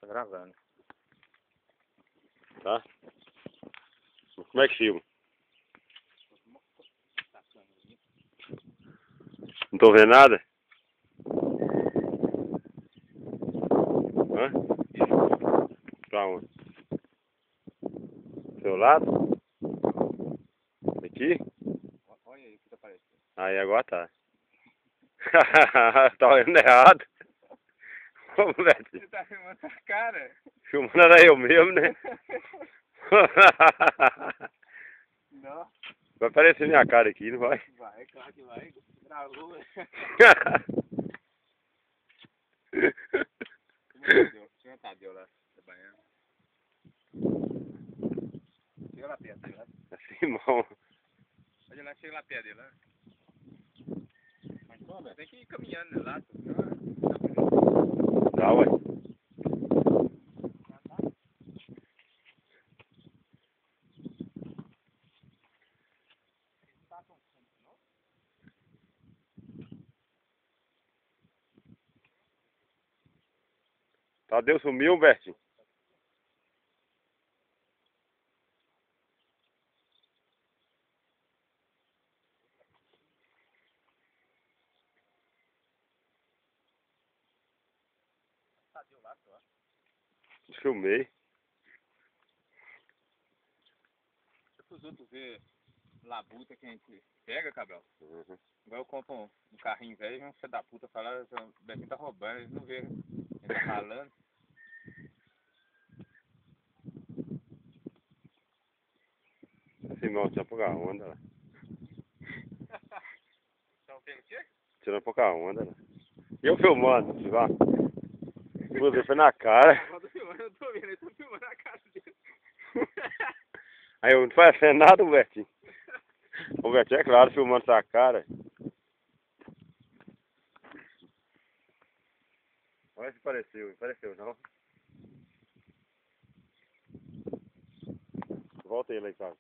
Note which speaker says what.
Speaker 1: gravando.
Speaker 2: Tá? Como é que filma? Não tô vendo nada? Hã? Pra onde? Do seu lado? Aqui?
Speaker 1: Olha aí o que tá aparecendo.
Speaker 2: Aí agora tá. Tá olhando errado. Ô, moleque.
Speaker 1: Você tá filmando a cara?
Speaker 2: Filmando era eu mesmo, né?
Speaker 1: Não.
Speaker 2: Vai aparecer minha cara aqui, não vai?
Speaker 1: Vai, claro que vai. Gravou, velho. Senhor Tadeu lá, trabalhando. Chega lá perto dele, lá.
Speaker 2: Assim, irmão.
Speaker 1: Olha lá, chega lá perto dele, lá. Mas como? Tem que ir caminhando, né, lá.
Speaker 2: Tá, ué. Tadeu sumiu, Bertinho?
Speaker 1: Tadeu lá, só.
Speaker 2: Filmei.
Speaker 1: Se os outros ver labuta que a gente pega, Cabral,
Speaker 2: Uhum.
Speaker 1: igual eu compro um carrinho velho, um filho da puta fala, o Betinho tá roubando, eles não vê, ele tá falando.
Speaker 2: Esse irmão tinha pouca onda lá.
Speaker 1: Então tem o quê?
Speaker 2: Tirando pouca onda lá. E eu filmando, você vai? Você foi na cara.
Speaker 1: Eu tô filmando, eu tô vendo, ele tá filmando a cara dele.
Speaker 2: Aí eu não fazendo nada, o Bertinho. O Bertinho, é claro, filmando sua cara. Olha se apareceu, apareceu não. Volta ele aí, cara.